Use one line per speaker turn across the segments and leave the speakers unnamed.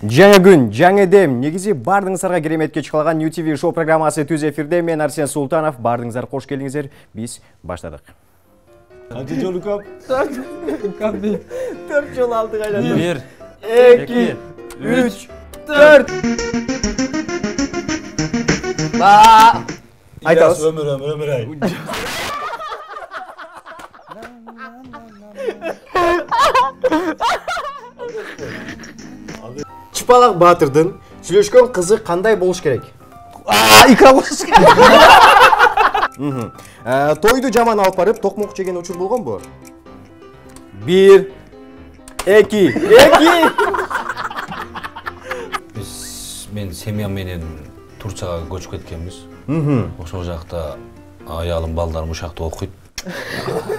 Жаңа күн, жаңа дем. Негізі бардыңызарға кереметке шығылған New TV шоу программасы түз эфирде. Мен Арсен Султанов. Бардыңыздар, қош келдіңіздер. Біз баштадық.
Қанша жолы көп?
Төрт жол алды қайдан.
1,
2, 3, 4. Айтамыз.
Өмір ай.
Чыпалақ батырдың сүйлөшкөн қызы қандай болуш керек?
Икра болуш керек.
Тойду жаман алып барып, тоқмоқ жеген учур болгон бу? 1, 2.
Мен семьям менен Турцияга көчүп кеткенбиз. Ошол жакта аялым, балдарым ушакта окуйт.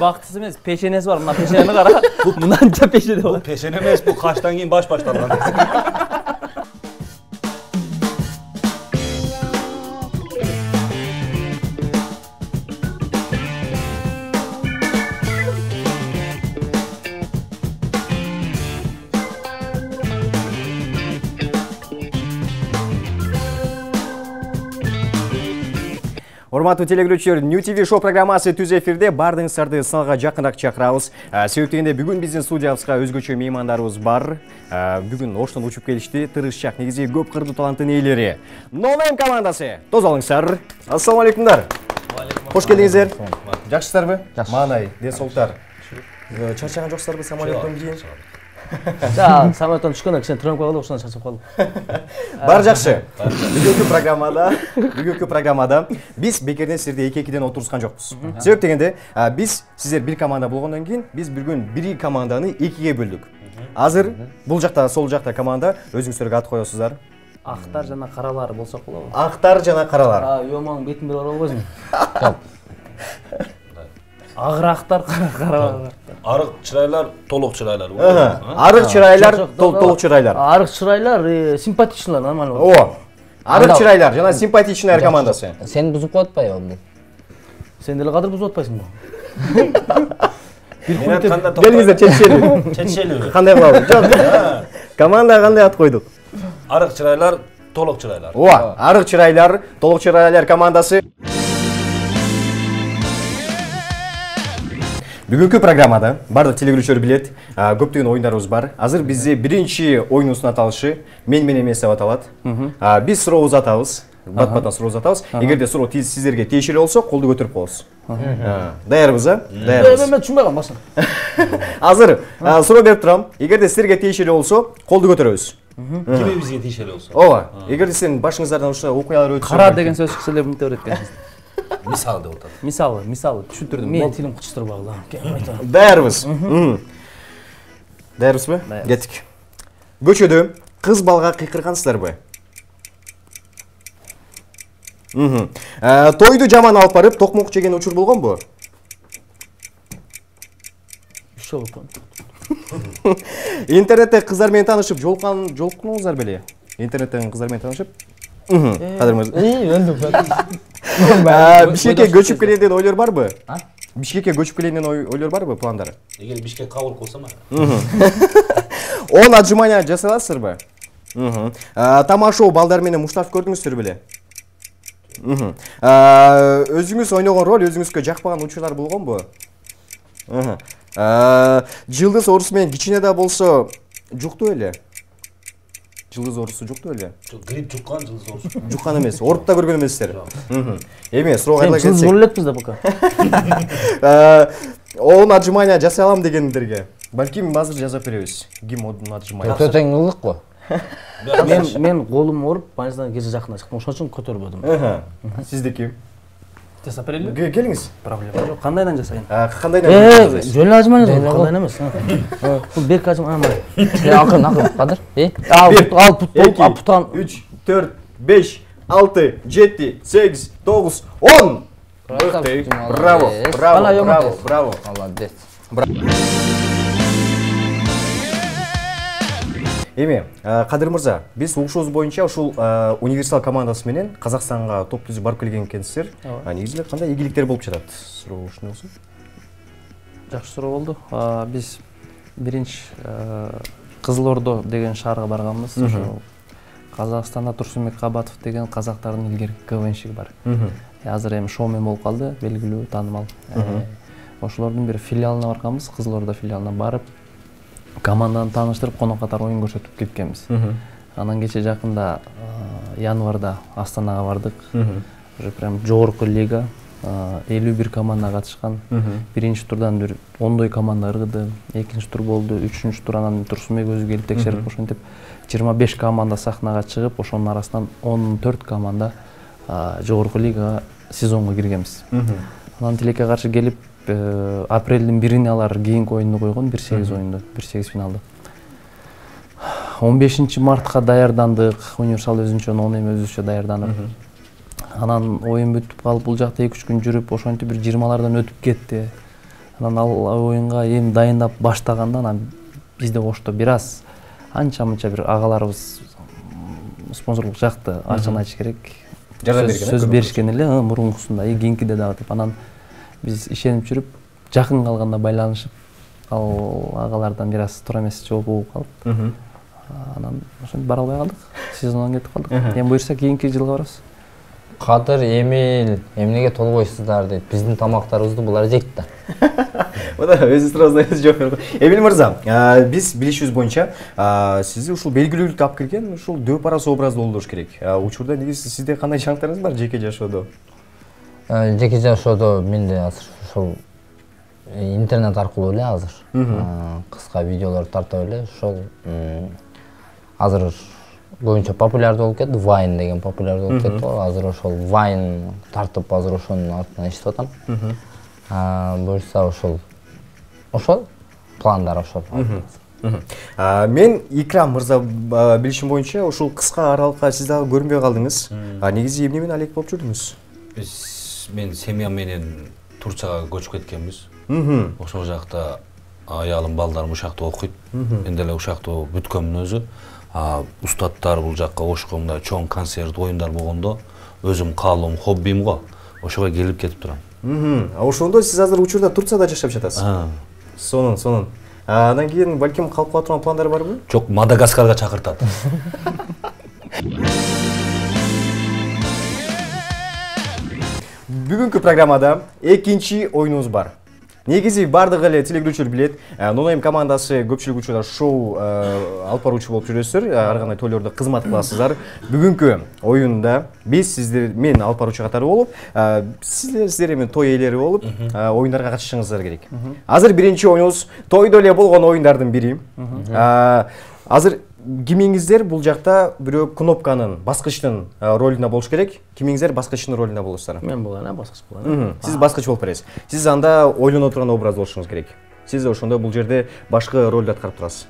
Бактысы эмес, пешенеси бар. Мына пешенени кара. Мынанча пешене бар.
Пешене эмес, бул каштан кийин баш башталган.
Урматтуу телегөрүүчүлөр, New TV шоу программасы түз эфирде. Бардыңыздарды сыналга жакыныраак чакырабыз. Себептегенде бүгүн биздин студиябызга өзгөчө меймандарыбыз бар. Бүгүн Оштон учуп келишти. Тырышчак, негизи көп кырдуу таланттын ээлери. Нолем командасы. Тоз алыңыздар. Ассаламу алейкумдар. Кош келдиңиздер. Жакшысыздарбы? Маанай, денсаулыктар. Чарчаган жоксуздарбы самолеттон кийин?
За, самолеттон түшкөндөн кичине травма болду, ошондон чачып калдым.
Бар жакшы. Бүгүнкү программада биз бекерден сиздерди эки-экиден отурускан жокпуз. Себеп дегенде, биз сиздер бир команда болгондон кийин биз бүгүн бир команданы экиге бөлдүк. Азыр бул жакта, сол жакта команда, өзүңүздөргө ат коесуздар.
Актар жана каралар болсок болобу?
Актар жана каралар.
Йомаң бетин берип албайсың. Агырактар, каралар.
Арык чырайлар, толук чырайлар.
Арык чырайлар, толук чырайлар.
Арык чырайлар, симпатичныйлар, нормально.
О, арык чырайлар жана симпатичныйлар командасы.
Сен бузуп атпайбы бул?
Сен деле кадыр бузуп атпайсың бу.
Келиңиздер, чечишели. Кандай кылабыз? Жок. Команда кандай ат койдук?
Арык чырайлар, толук чырайлар.
О, арык чырайлар, толук чырайлар командасы. Бүгүнкү программада бардык телегөрүүчүлөр билет, көптөгөн оюндарыбыз бар. Азыр бизде биринчи оюнубуздун аталышы мен эмес деп аталат. Биз суроо узатабыз, бат-баттан суроо узатабыз. Эгерде суроо сиздерге тиешелүү болсо, колду көтөрүп коебуз. Даярбыз, а? Даярбыз.
Мен түшүнбөй калдым башын.
Азыр суроо берип турам. Эгерде сиздерге тиешелүү болсо, колду көтөрөбүз.
Кими бизге тиешелүү болсо?
Ооба. Эгерде сиздердин башыңыздардан ушундай окуялар өтсө,
Кара деген сөз чыкса эле мынтип öğretкенсиз.
Мисал деп атат.
Мисалы түшүндүрдүм. Мен тилим кычтырбагыла.
Даярбыз. Даярбызбы? Кеттик. Көчөдө кыз балга кыйкыргансыздарбы? Тойду жаман алып барып, тоқмоқ жеген учур болгонбу? Интернетте кыздар менен таанышып, жолукканыңыздар беле? Интернеттен кыздар менен таанышып? Кадырмыз. Бишкекке көчүп келгенден ойлор барбы? Бишкекке көчүп келгенден ойлор барбы, пландары?
Эгер Бишкек кабыл кылса ма?
10 отжимания жасай аласыздарбы? Тамашоо балдар менен мушташ көрдүңүздөр беле? Өзүңүз ойногон роль өзүңүзгө жакпаган учурлар болгонбу? Жылдыз орусу менен кичине да болсо жукту эле? Жылдыз орусу жукту эле?
Грипп жуккан жылдыз орусу.
Жуккан эмес, ооруп да көргөн эмессиздер. Эме, суроо кайла
келсек. Жылдыз элетпиз да бука.
10 отжимания жасай алам дегендерге. Балким азыр жазап беребиз. Ким 10 отжимания?
Көтөң ылдык го.
Мен колум ооруп, больницадан кече жакында чыктым. Ошон үчүн көтөрбөдүм.
Сиздики?
Жасап берели?
Келиңиз.
Проблема жок. Кандайдан жасайын?
Кандайдан жасайсыз?
Жөн ажман кандайдан эмес. Бул бек ажман.
Акын, кадыр.
Ал путан
3, 4, 5, 6, 7, 8, 9, 10. Браво.
Молодец.
Эми, Кадыр мырза, биз угушубуз боюнча ушул универсал командасы менен Казакстанга топ түзүп барып келген экенсиздер. Негизи кандай ийгиликтер болуп жатат? Суроо ушуну болсо.
Жакшы суроо болду. Биз биринчи Кызыл Ордо деген шаарга барганбыз. Ошо Казакстанда Турсунбек Кабатов деген казактардын илгерки КВНщиги бар. Азыр эми шоумен болуп калды, белгилүү, таанымал. Ошолордун бир филиалына барганбыз, Кызыл Ордо филиалына барып, команданы тааныштырып, конок катары оюн көрсөтүп кеткенбиз. Анан кече жакында январда Астанага бардык. Уже прям жогорку лига, 51 команда катышкан. Биринчи турдан бир 10дой команда ыргыды, экинчи тур болду, үчүнчү тур анан Турсунбек өзү келип текшерип, ошентип 25 команда сахнага чыгып, ошонун арасынан 14 команда жогорку лигага сезонго киргенбиз. Анан Тилекке каршы келип, апрелдин 1-ине алар кийинки оюнду койгон, 1-8 оюнду, 1-8 финалды. 15 мартка даярдандык, универсал өзүнчө, эми өзүнчө даярданып. Анан оюн бүтүп калып, бул жакта 2-3 күн жүрүп, ошентип бир 20лардан өтүп кетти. Анан ал оюнга эми дайындап баштаганда, анан бизде ошто бир аз анча-мынча бир агаларыбыз спонсорлук жакты, ачыгын айтыш керек.
Жардам берген.
Сөз беришкен эле, мурункусунда, кийинкиде дагы деп. Анан биз ишенип жүрүп, жакын калганда байланышып, ал агалардан бир аз туура эмес жооп угуп калып. Анан ошентип бара албай калдык. Сезондон кетип калдык. Эми буюрса кийинки жылга барабыз.
Кадыр, Эмил, эмнеге толбойсуздар дейт. Биздин тамактарыбызды булар жейт да.
Мына өзү сразу жооп берди. Эмил мырза, биз билишибиз боюнча, сизди ушул белгилүүлүктү алып келген ушул дөп арасы образды болдуруш керек. Учурда негизи сизде кандай жаңылыктарыңыз бар жеке жашоодо?
Жеке жашоодо менде азыр ошол интернет аркылуу эле азыр кыска видеолор тартып эле ошол азыр көбүнчө популярдуу болуп кетти, Vine деген популярдуу болуп кетти го. Азыр ошол Vine тартып азыр ошонун артынан иштеп атам. Буюрса ошол пландар ошол.
Мен Икрам мырза билишим боюнча ушул кыска аралыкка сиз дагы көрүнбөй калдыңыз. Негизи эмне менен алек болуп жүрдүңүз?
Мен семьям менен Турцияга көчүп кеткенбиз. Ошол жакта аялым, балдарым ушакта окуйт. Мен деле ушакта бүткөмүн өзү. Устаттар бул жакка ошкомда чоң концерт, оюндар болгондо өзүм каалоом, хоббим го. Ошого келип кетип турам.
Ошондо сиз азыр учурда Турцияда жашап жатасыз. Сонун. Андан кийин балким калып кала турган пландар барбы?
Жок, Мадагаскарга чакыртат.
Бүгүнкү программада экинчи оюнубуз бар. Негизи бардык эле телекөрүүчүлөр билет. Нонайм командасы көпчүлүк учурда шоу алып баруучу болуп жүрөсүздөр. Ар кандай тойлордо кызмат кыласыздар. Бүгүнкү оюнда биз сиздер мен алып баруучу катары болуп, сиздер эми той ээлери болуп, оюндарга катышышыңыздар керек. Азыр биринчи оюнубуз тойдо эле болгон оюндардын бири. Азыр кимиңиздер бул жакта бирөө кнопканын, баскычтын ролуна болуш керек. Кимиңиздер баскычтын ролуна болосуздар?
Мен болган, баскыч болгон.
Сиз баскыч болуп бересиз. Сиз анда ойлоно турган образ болушуңуз керек. Сиз ошондо бул жерде башкы ролду аткарып турасыз.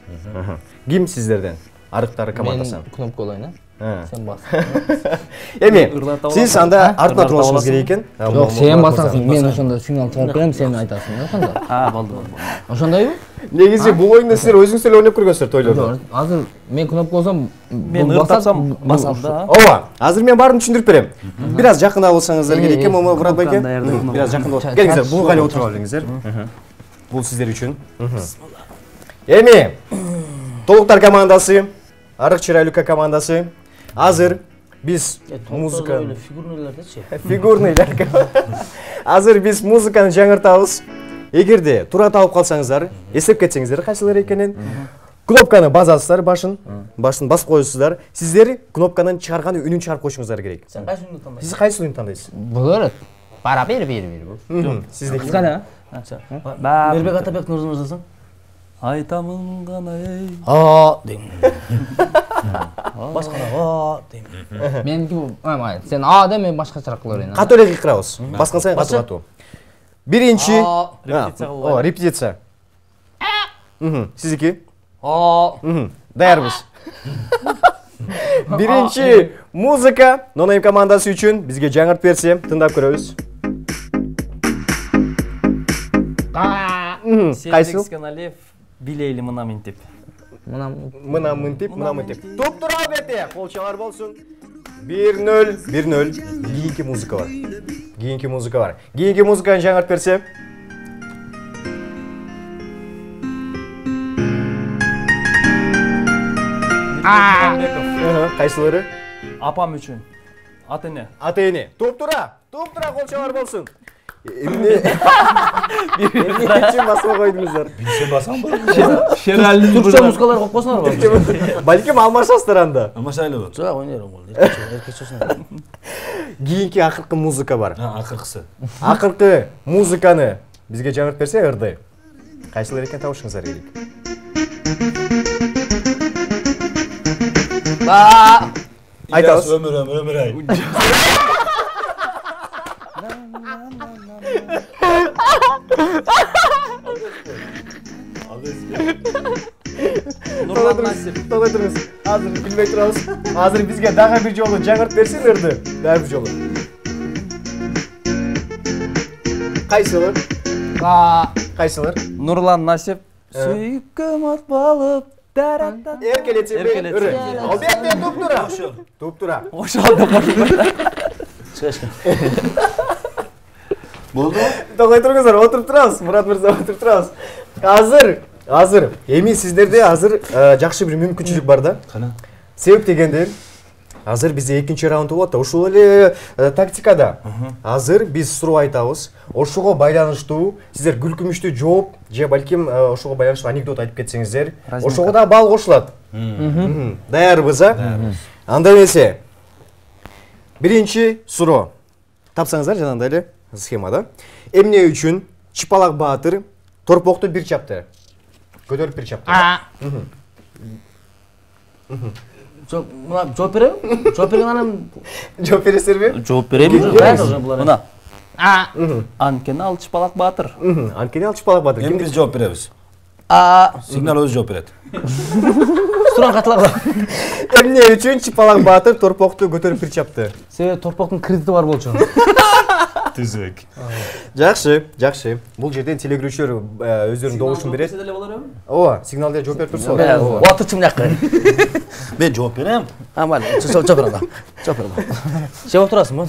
Ким сиздерден? Арыктары командасы.
Мен кнопка олойн, Сен бас.
Эми, сиз анда артына турасыңыз керек экен.
Жок, сен басасың. Мен ошондо сигнал чыгарып берем, сен айтасың ошондо.
Болду.
Ошондойбу?
Негизи бул оюнду сиздер өзүңүздөр эле ойноп көргөнсүздөр тойлордо.
Азыр мен кнопка болсом,
мен ыртапсам басам да.
Ооба, азыр мен баарын түшүндүрүп берем. Бир аз жакында болсаңыздар керек экен, Мурат байке. Бир аз жакында. Келиңиздер, бул кайда отуруп алыңыздар. Бул сиздер үчүн. Эми, Толуктар командасы, Арык Чырайлука командасы. Азыр биз музыка фигурныйлар. Азыр биз музыканы жаңыртабыз. Эгерде туура таап калсаңыздар, эстеп кетсеңиздер кайсылар экенин, кнопканы басасыздар, башын басып коесуздар. Сиздер кнопканын чыгарган үнүн чыгарып коюшуңуздар керек.
Сен кайсы үнү тандайсың?
Сиз кайсы үнү тандайсыз?
Болор. Бара бер.
Сиздеки.
Кана? Бербек Атабек Нурзун мырзасың? Айтамын гана эй. Дейм. Башкана дейм.
Меники сен деме башкачараак кыла берейин.
Катуу эле кыйкырабыз. Баскан сайын катуу. Биринчи репетиция. Сиздики? Даярбыз. Биринчи музыка Нонайм командасы үчүн бизге жаңырт берсе, тыңдап көрөбүз. Кайсы?
Сканалев билейли мына мынтип.
Мына мынтип. Туп-тура бете, колчалар болсун. 1-0. Кийинки музыка бар. Кийинки музыканы жаңырт берсе. Кайсылары?
Апам үчүн. Ата эне.
Ата эне. Туп-тура кол чабар болсун. Эмне үчүн басма койдуңуздар?
Билсем басам ба?
Шералдын
Түркчө музыкалар коюп койсоңор.
Балким алмашасыздар анда.
Алмашайлы.
Жок, ойнойм болду. Эркечесин.
Кийинки акыркы музыка бар.
Акыркысы.
Акыркы музыканы бизге жаңыртып берсе ырды. Кайсылар экен табышыңыздар керек. Айтабыз.
Өмүр ай. Токтоy туруңуз. Азыр билбей турабыз. Азыр бизге дагы бир жолу жаңыртып берсин ырды. Дагы бир жолу. Кайсылар? Кайсылар?
Нурлан Насип. Сүйкүм от болуп дарата.
Эркелетсе ыры. Албетте туп-тура. Туп-тура.
Ошолду кошулбайт.
Болду?
Токтоy туруңуздар, отуруп турабыз. Мурат мырза, отуруп турабыз. Азыр эми сиздерде азыр жакшы бир мүмкүнчүлүк бар да.
Кана?
Себеп дегенде азыр бизде экинчи раунд болот да. Ушул эле тактикада азыр биз суроо айтабыз. Ошого байланыштуу сиздер күлкүмүштүү жооп же балким ошого байланыштуу анекдот айтып кетсеңиздер, ошого да балл кошулат. Даярбыз, а? Анда эмесе биринчи суроо. Тапсаңыздар жанагындай эле схемада. Эмне үчүн Чыпалак Баатыр торпокту бир чапты? Көтөрүп бир чапты.
Жок, мына жооп берем. Жооп берген анан
Жооп бересиздерби?
Жооп берем.
Мына.
Анткени ал Чыпалак Баатыр.
Анткени ал Чыпалак Баатыр.
Эми биз жооп беребиз. Сигнал өзү жооп берет.
Суран катылар.
Эмне үчүн Чыпалак Баатыр торпокту көтөрүп бир чапты?
Себеби торпоктун кредити бар болчу.
Түзүк.
Жакшы. Бул жерден телегөрүүчүлөр өздөрүнүн добушун берет. Ооба, сигналда жооп берип турсуңар.
Отурчу мынакы.
Мен жооп берем.
Майли, жооп бер анда. Жооп бер. Жооп турасыңбы?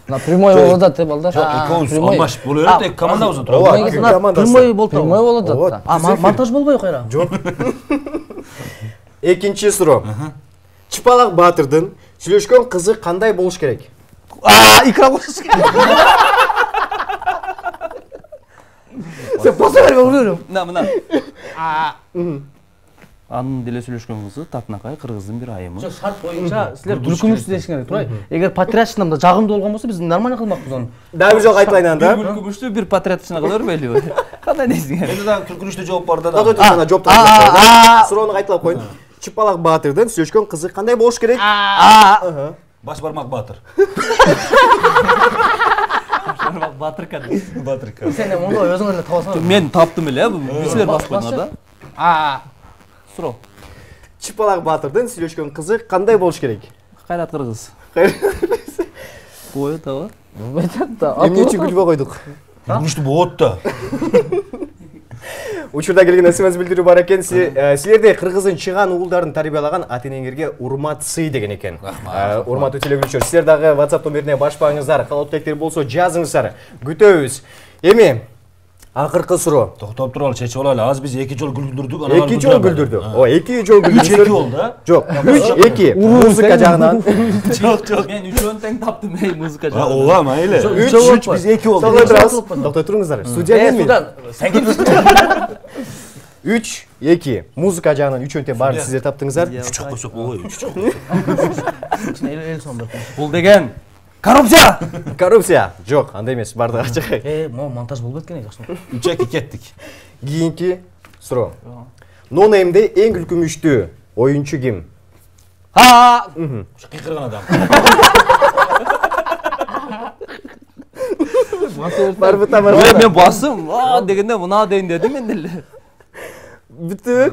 Мына прямой болуп атат, балдар.
Жок, экөөбүз алмашып болуп берет, эки командабыз отурат.
Ооба,
Прямой болуп атат. Прямой болуп атат. Монтаж болбой кайра.
Жок. Экинчи суроо. Чыпалак Баатырдын сүйлөшкөн кызы кандай болуш керек?
Икра болуш керек. Сен посер болуп.
Мына. Анын деле сүйлөшкөн кызы Татынакай, кыргыздын бир айымы.
Жок, шарт боюнча силер күлкүмүштүү дешиңер керек, турай. Эгер патриотчылыгында жагымдуу болгон болсо биз нормально кылмакпыз аны.
Дагы бир жолу айтылайын анда.
Бир күлкүмүштүү, бир патриотчына кыла бербейлиби? Кандай дейсиңер?
Эми дагы күлкүнүчтүү жооп бар да.
Токтоy туруңуздар, жоопту. Суроону кайталап коеюн. Чыпалак Баатырдын сүйлөшкөн кызы кандай болуш керек?
Баш бармак Баатыр.
Батырка.
Батырка.
Сен монда өзүңөр эле табасыңар.
Мен таптым эле, силер басып койдуңар да. Суроо.
Чыпалак Баатырдын сүйлөшкөн кызы кандай болуш керек?
Кайрат кыргыз. Бою да бар.
Эмне үчүн күлбөй койдук?
Күлкүнүчтүү болот да.
Учурда келген смс билдирүү бар экен. Силерде кыргыздын чыган уулдарын тарбиялаган ата-энеңерге урмат сый деген экен. Урматтуу телегөрүүчүлөр, силер дагы WhatsApp номерине башпаңыздар, калоо тилектер болсо жазыңыздар. Күтөбүз. Эми акыркы суроо.
Токтоп туруп чечип алайлы. Азыр биз 2 жолу күлдүрдүк,
анан 2 жолу күлдүрдү. О, 2 жолу күлдүрдү.
3-2 болду да?
Жок, 3-2. Музыка жагынан.
Жок. Мен үчөөнү тең таптым, музыка жагынан.
Ооба, майлы.
3 биз 2 болду. Токтой туруңуздар. Студия мен.
Сен ким?
3-2. Музыка жагынан 3-өн тең баарын сиздер таптыңыздар.
3 койсок болбойбу, 3 жок.
Бул деген коррупция.
Коррупция. Жок, андай эмес, бардыгы ачык.
Монтаж болуп кеткен жакшы.
3-2 кеттик.
Кийинки суроо. Нонеймде эң күлкүмүштүү оюнчу ким?
Кыйкырган адам.
Барбы тамар.
Мен басым, дегенде мына дейин дедим мен деле.
Бүттү.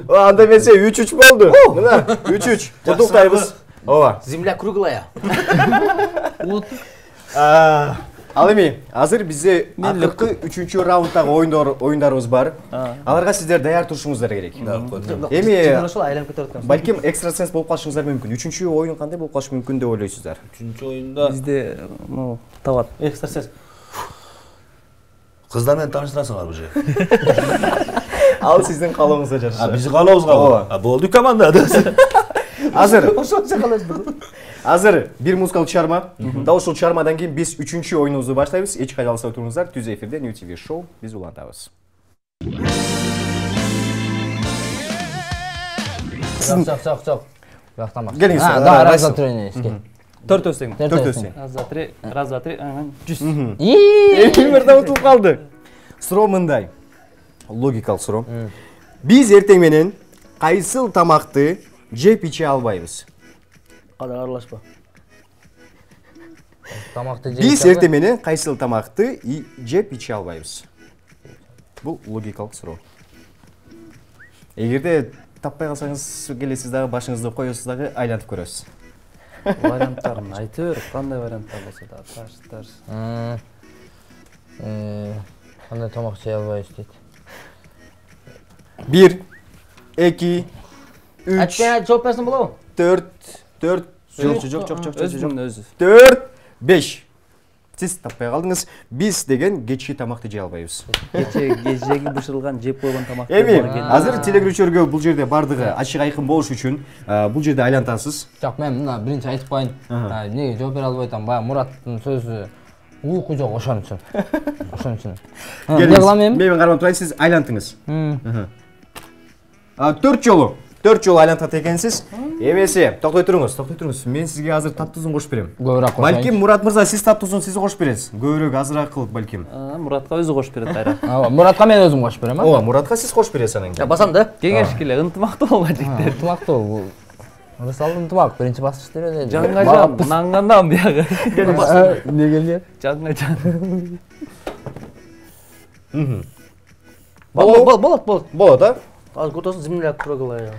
Анда эмесе 3-3 болду. Мына 3-3. Кудуктайбыз. Ооба.
Земля круглая.
Ал эми азыр бизде акыркы 3-чү раундтагы оюндарыбыз бар. Аларга сиздер даяр турушуңуздар керек. Эми балким экстрасенс болуп калышыңыздар мүмкүн. 3-чү оюн кандай болуп калышы мүмкүн деп ойлойсуздар?
3-чү оюнда
Бизде табат.
Экстрасенс.
кыздар менен тааныштырасыңар бу же.
Ал сиздин каалооңузга жараша.
Биздин каалообузга болду команда.
Азыр бир музыкалык чыгарма. Дал ушул чыгармадан кийин биз 3-чү оюнубузду баштайбыз. Эч кайда алыспай туруңуздар. Түз эфирде New TV Show. Биз улантабыз.
Жок. Бияктамак.
Келиңиз.
Да, раз, два, три.
Төртөө тең.
Төртөө тең.
Раз, два, три, анан 100.
Эмирде утуп калды. Суроо мындай. Логикалык суроо. Биз эртең менен кайсыл тамакты жеп иче албайбыз?
Када аралашпа.
Тамакты жеп.
Биз эртең менен кайсыл тамакты жеп иче албайбыз? Бул логикалык суроо. Эгерде таппай калсаңыз, келесиз дагы башыңызды коесуз дагы айлантып көрөсүз.
Варианттарын айтыр, кандай варианттар болсо да таштар.
Кандай тамак жей албайбыз дейт.
1 2 3
Айтпай жооп берсең болобу?
4 Жок.
Өзүнүн өзү.
4 5 Сиз таппай калдыңыз. Биз деген кечки тамакты жей албайбыз.
Кечеги бышырылган жеп койгон тамак.
Эми азыр телегөрүүчүлөргө бул жерде бардыгы ачык айкын болуш үчүн бул жерде айлантасыз.
Жок, мен мына биринчи айтып коеюн. Эмнеге жооп бере албай атам? Баягы Мураттын сөзү уйку жок, ошон үчүн. Эмне кылам эми?
Мен кармап турайын, сиз айлантыңыз. 4 жолу айлантат экенсиз. Эмесе, токтой туруңуз. Мен сизге азыр таттуузун кошуп берем.
Көбүрөөк кошоюн.
Балким Мурат мырза, сиз таттуузун сиз кошуп бересиз. Көбүрөөк азыраак кылып балким.
Муратка өзү кошуп берет кайра.
Муратка мен өзүм кошуп берем,
Ооба, Муратка сиз кошуп бересиз анан кийин.
Басам да.
Кеңеш келе, ынтымактуу болгон жигиттер.
Ынтымактуу бул. Рысалдын ынтымак биринчи баскычта эле.
Жаңга жан, наңгандан биягы.
Эмне келген?
Жаңга жан.
Болот, а?
Азыр кутосын земляк прогулай.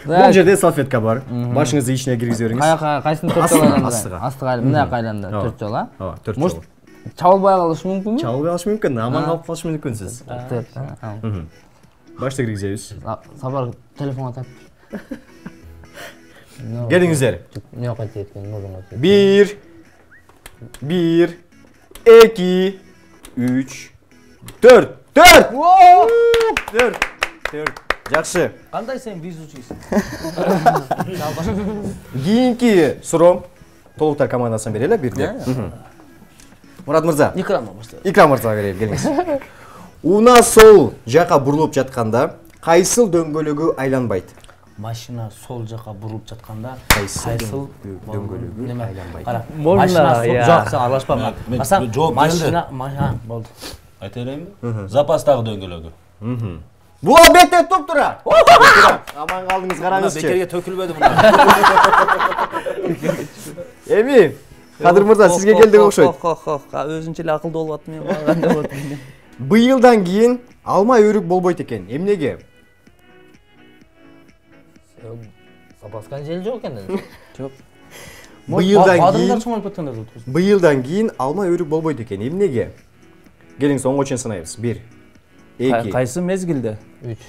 Бул жерде салфетка бар. Башыңызды ичине киргизип бериңиз.
Кайсыны 4 жолу айланды? Астыга мына айланды 4 жолу, а?
Ооба, 4
Может,
жолу.
чабылбай калышы мүмкүнбү?
Чабылбай калышы мүмкүн, аман калып калышы мүмкүнсүз. Башты киргизебиз.
Сапар телефонго тап.
Келиңиздер.
Не кайт кеткен, нурун кайт.
1 2 3 4 Жакшы.
Кандай сен везучийсиң?
Кийинки суроом толуктар командасынан берели бирде. Мурат мырза.
Экранга баштайбыз.
Икрам мырзага берели, келиңиз. Уна сол жака бурулуп жатканда кайсыл дөңгөлөгү айланбайт?
Машина сол жака бурулуп жатканда
Кайсыл дөңгөлөгү айланбайт?
Кара.
Можно, я.
Жок, сен аралашпа. Асан
жооп
машина, болду.
Айта берейинби? Запастагы дөңгөлөгү.
Бул албетте туп-тура. Аман калдыңыз, караңызчы.
Бекерге төкүлбөдү мына.
Эми, Кадыр мырза, сизге келди окшойт.
Өзүнчө эле акылдуу болуп атты, мен кандай болот экен.
Быйылдан кийин алма өрүк болбойт экен. Эмнеге?
Запаскан жел жок экен.
Жок.
Быйылдан кийин алма өрүк болбойт экен. Эмнеге? Келиңиз оңго чейин санайбыз. 1 2
Кайсы мезгилде?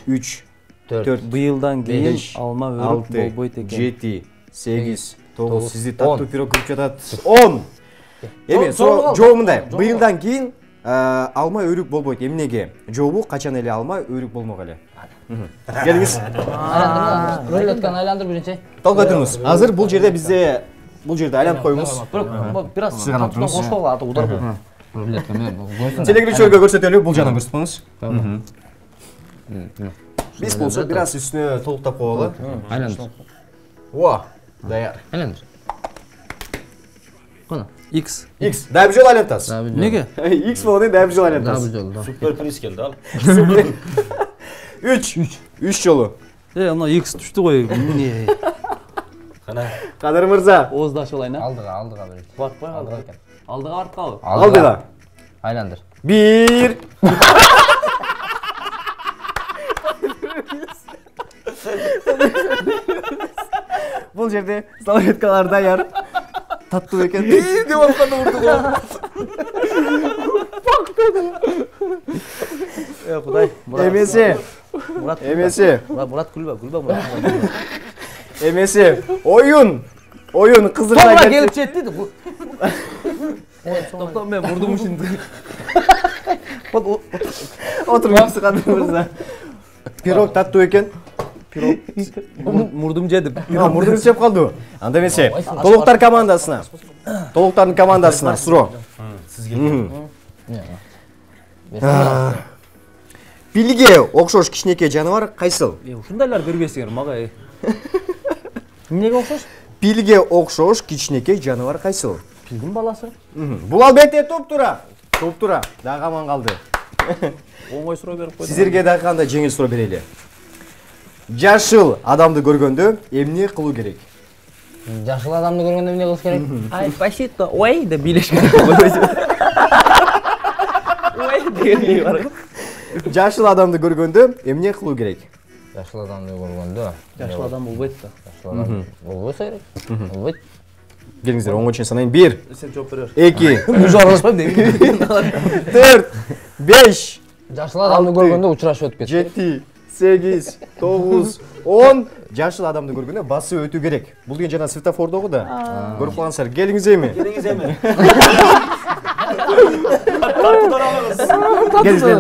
3
4
Быйылдан кийин
Беш,
алма өрүк болбойт экен.
7 8 9 сизди таттуу пирог кирип жатат. 10 Эми, жообу мындай. Быйылдан кийин алма өрүк болбойт. Эмнеге? Жообу качан эле алма өрүк болмок эле. Келиңиз.
Рөлөткөн айландыр биринчи.
Толгой туруңуз. Азыр бул жерде бизде айланып коюңуз.
Бир аз кошкого аты удар болду.
Телегөрүүчүлөргө көрсөтөлү, бул жагынан көрсөтүп коюңуз. Биз болсо бир аз үстүнө толуктап коелу.
Айландыр.
Ооба, даяр.
Айландыр. Кана.
X.
Дагы бир жолу айлантасыз.
Неге?
X болгондон дагы бир жолу
Дагы
айлантасыз.
бир жолу.
Супер приз келди ал.
3 жолу.
Мына X түштү го. Эмне?
Кана.
Кадыр мырза.
Ооздаш болайын, а?
Алдыга биринчи.
Барпай алдыга. Алдыга барткабы?
Алдыга.
Айландыр.
1 Бул жерде салфеткалар даяр. Таттуу экен. Деп атканда урду го.
Кудай.
Эмесе.
Мурат күлбө Мурат.
Эмесе. Оюн кызыгына
Туура
келди.
келип жетти.
Токтом, мен мурдум ушинди.
Oturыңыз Кадыр мырза. Пирог таттуу экен.
Мурдум жедим.
Мурдуңуз жеп калдыбы? Анда эмесе, толуктар командасына. Толуктардын командасына суроо. Сизге. Пилге окшош кичинекей жаныбар кайсыл?
Ушундайлар көрбөйсүңөр мага. Эмнеге окшош?
Пилге окшош кичинекей жаныбар кайсыл?
Пилдин баласы.
Бул албетте туп-тура. Туп-тура. Дагы аман калды.
Оңой суроо берип койдум.
Сиздерге дагы кандай жеңил суроо берели? Жашыл адамды көргөндө эмне кылуу керек?
Жашыл адамды көргөндө эмне кылыш керек?
Ай, спасибо. Ой, деп бийлеш керек. Ой, деген бар.
Жашыл адамды көргөндө эмне кылуу керек?
Жашыл адамды көргөндө.
Жашыл адам болбойт да.
Жашыл адам болбойсо керек. Болбойт.
Келиңиздер, оңой чейин санайын. 1,
Сен жооп берер.
2,
Уже аралашпайм дейм.
4, 5,
Жашыл адамды көргөндө учурашып өтүп кетти.
7, 8, 9, 10. Жашыл адамды көргөндө басып өтүү керек. Бул деген жана светофордогу да. Көрүп калгансыздар. Келиңиз эми. Келиңиздер,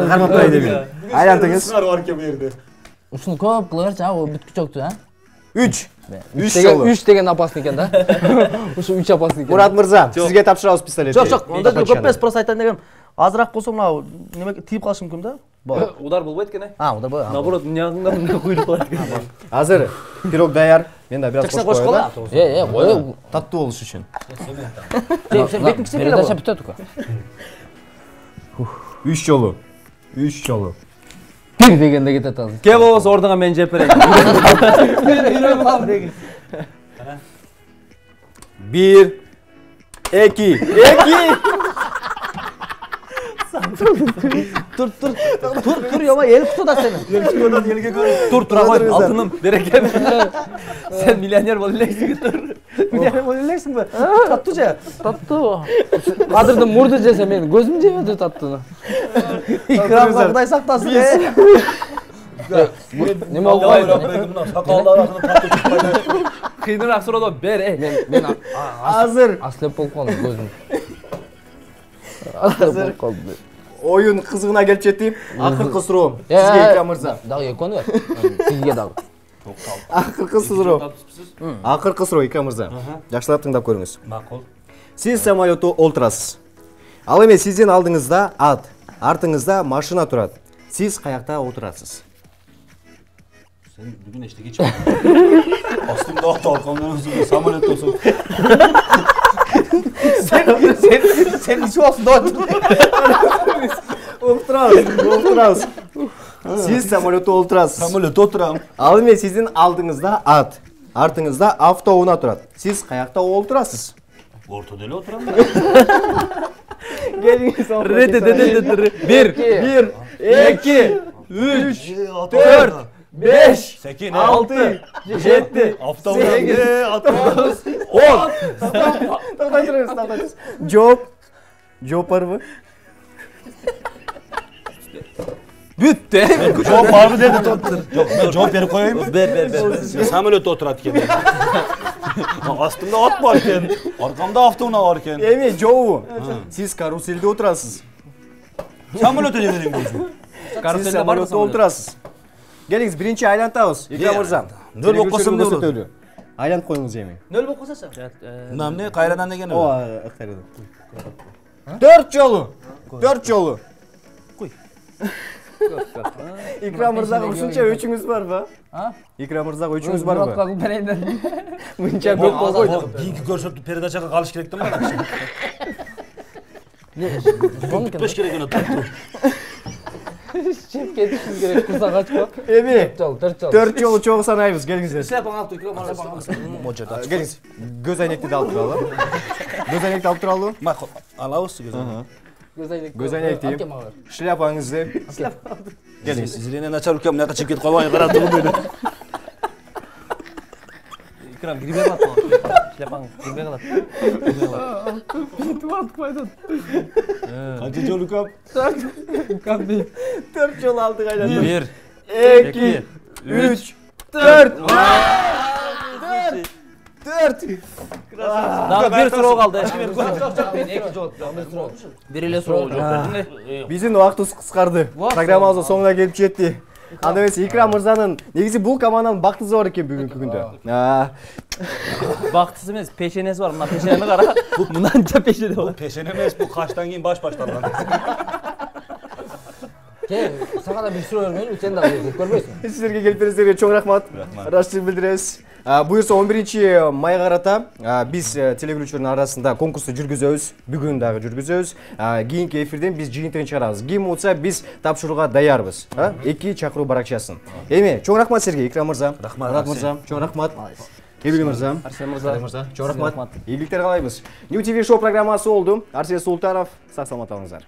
кармап турайын эми. Айлантыңыз.
Ушуну көп кыла берчи, ал бүткүчөктү, а?
3. 3 жолу.
3 деген опасный экен да. Ушу 3 опасный экен.
Мурат мырза, сизге тапшырабыз пистолетти.
Жок, онда көп эмес, просто айтайын дегем. Азыраак болсо мына неме тийип калышы мүмкүн да. Удар болбойт экен, удар болбойт. Наоборот, мынягында мындай куйлуп калат экен.
Азыр пирог даяр. Мен да бир аз
Кош кола.
Кой.
Таттуу болуш үчүн.
Сен бетиңкиси бере
Передача бүтөт экен.
3 жолу. 3 жолу.
Бир дегенде кетет азыр.
Ке болсо ордуңа мен жеп берейин.
1, 2, 2.
Тур, яма ел куту да сени. Тур, турабай, алтыным, берекем. Сен миллионер боло элексиң, тур. Миллионер боло элексиңби? Таттуу же?
Таттуу. Кадырдын мурду жесе мен көзүм жебеди таттууну.
Экранга Кудай сактасын.
Неме болбойт?
Сакалдар аркылуу таттуу чыкпайт. Кыйыныраак суроодо бер,
Мен
Азыр
аслеп болуп калдым көзүм. Аслеп болуп калдым.
оюн кызыгына келип жетти. Акыркы суроо. Сизге Икрам мырза.
Дагы экөөнү бер. Сизге дагы.
Акыркы суроо. Акыркы суроо Икрам мырза. Жакшылап тыңдап көрүңүз.
Макул.
Сиз самолетту олтурасыз. Ал эми сиздин алдыңызда ат, артыңызда машина турат. Сиз каякта отурасыз?
Sen bugün işte geç. Aslında hafta arkamdan özür samolet olsun.
Sen içi olsun da
Отурабыз. Сиз самолетто олтурасыз.
Samolet oturam.
Ал эми сиздин алдыңызда ат, артыңызда автоунаа турат. Сиз каякта олтурасыз?
Ortada öyle oturam.
Келиңиз.
1, 2, 3, 4, 5,
8,
6, 7,
hafta
8, 9, 10.
Токтой туруңуз. Жооп барбы?
Бүттü.
Cevap var mı dedi doktor. Yok ben cevap verip koyayım mı? Ver. Samolet oturatken. Aslında at varken, arkamda hafta varken.
Эми жообу. Сиз каруселде отурасыз.
Samolet ödemedim gözüm.
Сиз самолетто олтурасыз. Келиңиз, биринчи айлантабыз. Икрам мырза.
Нөл болуп калса эмне болот?
Айланып коюңуз эми.
Nöl bok kosasa?
Nam ne? Kayradan ne gene?
Ооба, ыкайрадан. 4 жолу. 4 жолу. Икрам мырзага ушунча өчүңүз барбы? Икрам мырзага өчүңүз барбы?
Муратка кылып берейин дедим.
Мынча көп болбойт.
Кийинки көрсөтүп передачага калыш керектен бара. Түпөш керек эне туруп.
Чеп кетишим керек, курсак ачпа.
Эми
4 жол.
4 жолу чогуу санайбыз, келиңиздер.
Сеп аңап туйкам алып.
Келиңиз. Көз айнекти да алып туралы. Көз айнекти алып туралы.
Макул. Алабыз gözüm.
Көз айнекти. Шляпаңызды.
Gelin sizlerine açar ülkem ne kaçıp git koymayın karantığı böyle.
İkram girbe kalat mı? Şlapan girbe kalat.
Kaçıncı ülkem?
4 жол алдык айланып.
1,
2, 3, 4. 4.
Дагы бир суроо калды. Бир эле суроого жооп бердиң.
Биздин убактыбыз кыскарды. Программабыздын соңуна келип жетти. Анда эмес Икрам мырзанын негизи бул команданын бактысы бар экен бүгүнкү күндө.
Бактысы эмес, пешенеси бар. Мына пешенени кара. Мынанча пешене бар.
Пешен эмес, бул каштан кийин баш башталган.
Сага да бир суроо бермейли, сен дагы көрбөйсүң.
Сиздерге келипиңиздерге чоң рахмат. Ыраазычылык билдиребиз. Буюрса 11 майга карата биз телекөрүүчүлөрдүн арасында конкурсту жүргүзөбүз. Бүгүн дагы жүргүзөбүз. Кийинки эфирден биз жыйынтыгын чыгарабыз. Ким утса биз тапшырууга даярбыз. 2 чакыруу баракчасын. Эми чоң рахмат сизерге Икрам мырза. Мурат мырза, чоң рахмат. Эбилим мырза.
Арсен мырза.
Чоң рахмат. Ийгиликтер каалайбыз. New TV шоу программасы болду. Арсен Султанов, сак саламат болуңуздар.